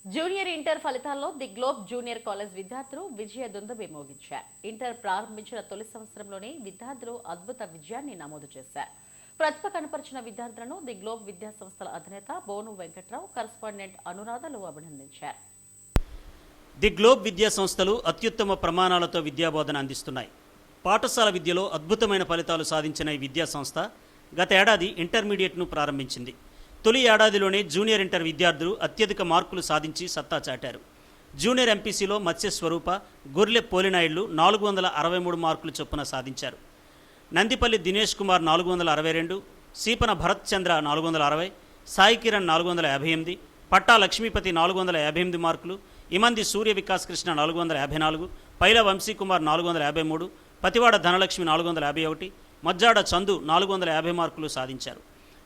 Junior inter ఫలితాల్లో the globe junior college విద్యార్థులు విజయ దుందుబి మోగించారు. Inter ప్రారంభించిన తొలి సంవత్సరంలోనే విద్యార్థులు అద్భుత విజయాన్ని నమోదు చేశారు. ప్రతిభ కనపరిచిన విద్యార్థులను ది గ్లోబ్ విద్యా సంస్థల అధినేత బోను వెంకట్రావు, కరస్పాండెంట్ అనురాధలు అభినందించారు. ది గ్లోబ్ విద్యా సంస్థలు అత్యుత్తమ ప్రమాణాలతో విద్యాబోధన అందిస్తున్నాయి. పాఠశాల విద్యలో అద్భుతమైన ఫలితాలు సాధించిన ఈ విద్యా సంస్థ గత ఏడాది ఇంటర్మీడియట్ను ప్రారంభించింది. తొలి ఏడాదిలోనే జూనియర్ ఇంటర్ విద్యార్థులు అత్యధిక మార్కులు సాధించి సత్తా చాటారు. జూనియర్ ఎంపీసీలో మత్స్య స్వరూప, గొర్రె పోలినాయుళ్లు 463 మార్కులు చొప్పున సాధించారు. నందిపల్లి దినేష్ కుమార్ 462, సీపన భరత్ చంద్ర 460, సాయి కిరణ్ 458, పట్టా లక్ష్మీపతి 458 మార్కులు, ఇమంది సూర్య వికాస్ కృష్ణ 454, పైల వంశీకుమార్ 453, పతివాడ ధనలక్ష్మి 451, మజ్జాడ చందు 450 మార్కులు సాధించారు.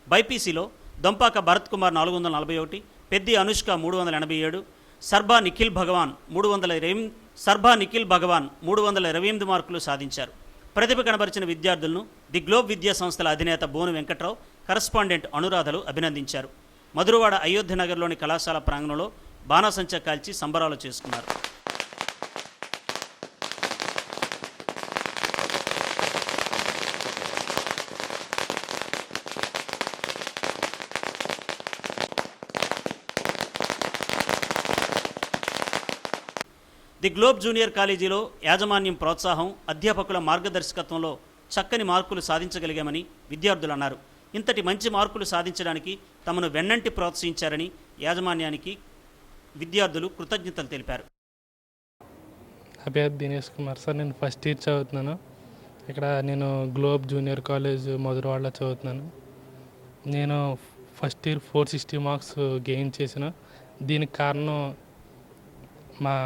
బైపీసీలో దొంపాక భరత్ కుమార్ 441, పెద్ది అనుష్క 387, సర్బా నిఖిల్ భగవాన్ 328 మార్కులు సాధించారు. ప్రతిభ కనబరిచిన విద్యార్థులను ది గ్లోబ్ విద్యా సంస్థల అధినేత బోను వెంకట్రావు, కరస్పాండెంట్ అనురాధలు అభినందించారు. మధురవాడ అయోధ్యనగర్లోని కళాశాల ప్రాంగణంలో బాణాసంచా కాల్చి సంబరాలు చేసుకున్నారు. ది గ్లోబ్ జూనియర్ కాలేజీలో యాజమాన్యం ప్రోత్సాహం, అధ్యాపకుల మార్గదర్శకత్వంలో చక్కని మార్కులు సాధించగలిగామని విద్యార్థులు అన్నారు. ఇంతటి మంచి మార్కులు సాధించడానికి తమను వెన్నంటి ప్రోత్సహించారని యాజమాన్యానికి విద్యార్థులు కృతజ్ఞతలు తెలిపారు. నా పేరు దినేష్ కుమార్ సార్. నేను ఫస్ట్ ఇయర్ చదువుతున్నాను. ఇక్కడ నేను గ్లోబ్ జూనియర్ కాలేజ్ మధురవాడలో చదువుతున్నాను. నేను ఫస్ట్ ఇయర్ 460 మార్క్స్ గెయిన్ చేసిన. దీనికి కారణం మా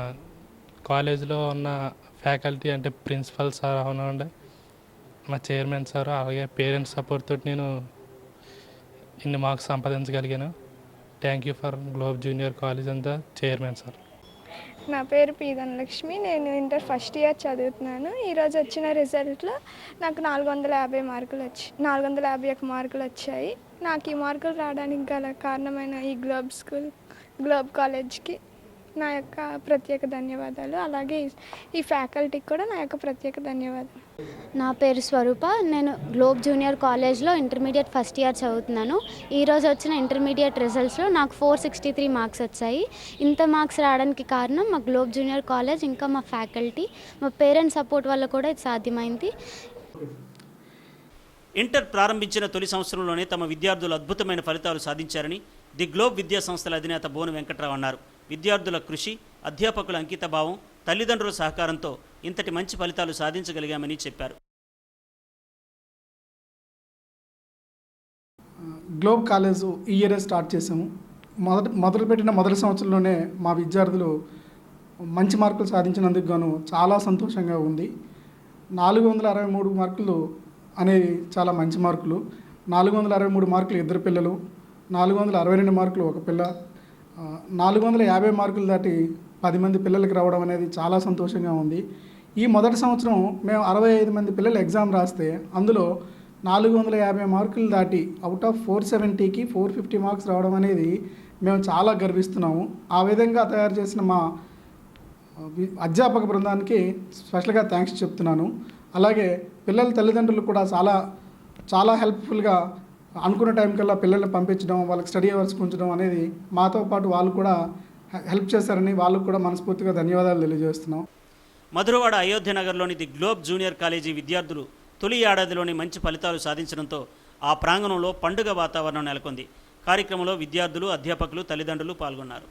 కాలేజీలో ఉన్న ఫ్యాకల్టీ, అంటే ప్రిన్సిపల్ సార్ అవునండి, మా చైర్మన్ సార్, అలాగే పేరెంట్స్ సపోర్ట్ తోటి నేను ఇన్ని మార్క్స్ సంపాదించగలిగాను. Thank you for globe junior college and the chairman sir. నా పేరు పి ధనలక్ష్మి. నేను ఇంటర్ ఫస్ట్ ఇయర్ చదువుతున్నాను. ఈరోజు వచ్చిన రిజల్ట్లో నాకు 451 మార్కులు వచ్చాయి. నాకు ఈ మార్కులు రావడానికి గల కారణమైన ఈ గ్లోబ్ కాలేజ్కి నా యొక్క ప్రత్యేక ధన్యవాదాలు. అలాగే ఈ ఫ్యాకల్టీకి కూడా నా యొక్క ప్రత్యేక ధన్యవాదాలు. నా పేరు స్వరూప. నేను గ్లోబ్ జూనియర్ కాలేజ్లో ఇంటర్మీడియట్ ఫస్ట్ ఇయర్ చదువుతున్నాను. ఈరోజు వచ్చిన ఇంటర్మీడియట్ రిజల్ట్స్లో నాకు 463 మార్క్స్ వచ్చాయి. ఇంత మార్క్స్ రావడానికి కారణం మా గ్లోబ్ జూనియర్ కాలేజ్, ఇంకా మా ఫ్యాకల్టీ, మా పేరెంట్స్ సపోర్ట్ వల్ల కూడా ఇది సాధ్యమైంది. ఇంటర్ ప్రారంభించిన తొలి సంవత్సరంలోనే తమ విద్యార్థులు అద్భుతమైన ఫలితాలు సాధించారని ది గ్లోబ్ విద్యా సంస్థల అధినేత బోను వెంకట్రావు అన్నారు. విద్యార్థుల కృషి, అధ్యాపకుల అంకితభావం, తల్లిదండ్రుల సహకారంతో ఇంతటి మంచి ఫలితాలు సాధించగలిగామని చెప్పారు. గ్లోబ్ కాలేజ్ ఈ ఇయరే స్టార్ట్ చేసాము. మొదలుపెట్టిన మొదటి సంవత్సరంలోనే మా విద్యార్థులు మంచి మార్కులు సాధించినందుకు గాను చాలా సంతోషంగా ఉంది. 463 మార్కులు అనేవి చాలా మంచి మార్కులు. 463 మార్కులు ఇద్దరు పిల్లలు, 462 మార్కులు ఒక పిల్ల, 450 మార్కులు దాటి 10 మంది పిల్లలకి రావడం అనేది చాలా సంతోషంగా ఉంది. ఈ మొదటి సంవత్సరం మేము 65 మంది పిల్లలు ఎగ్జామ్ రాస్తే అందులో 450 మార్కులు దాటి అవుట్ ఆఫ్ 470కి 450 మార్క్స్ రావడం అనేది మేము చాలా గర్విస్తున్నాము. ఆ విధంగా తయారు చేసిన మా అధ్యాపక బృందానికి స్పెషల్గా థ్యాంక్స్ చెప్తున్నాను. అలాగే పిల్లల తల్లిదండ్రులు కూడా చాలా హెల్ప్ఫుల్గా అనుకున్న టైం కల్లా పిల్లల్ని పంపించడం, వాళ్ళకి స్టడీ అవర్స్ ఉంచడం అనేది మాతో పాటు వాళ్ళు కూడా హెల్ప్ చేశారని వాళ్ళకు కూడా మనస్ఫూర్తిగా ధన్యవాదాలు తెలియజేస్తున్నాం. మధురవాడ అయోధ్యనగర్లోని ది గ్లోబ్ జూనియర్ కాలేజీ విద్యార్థులు తొలి ఏడాదిలోని మంచి ఫలితాలు సాధించడంతో ఆ ప్రాంగణంలో పండుగ వాతావరణం నెలకొంది. కార్యక్రమంలో విద్యార్థులు, అధ్యాపకులు, తల్లిదండ్రులు పాల్గొన్నారు.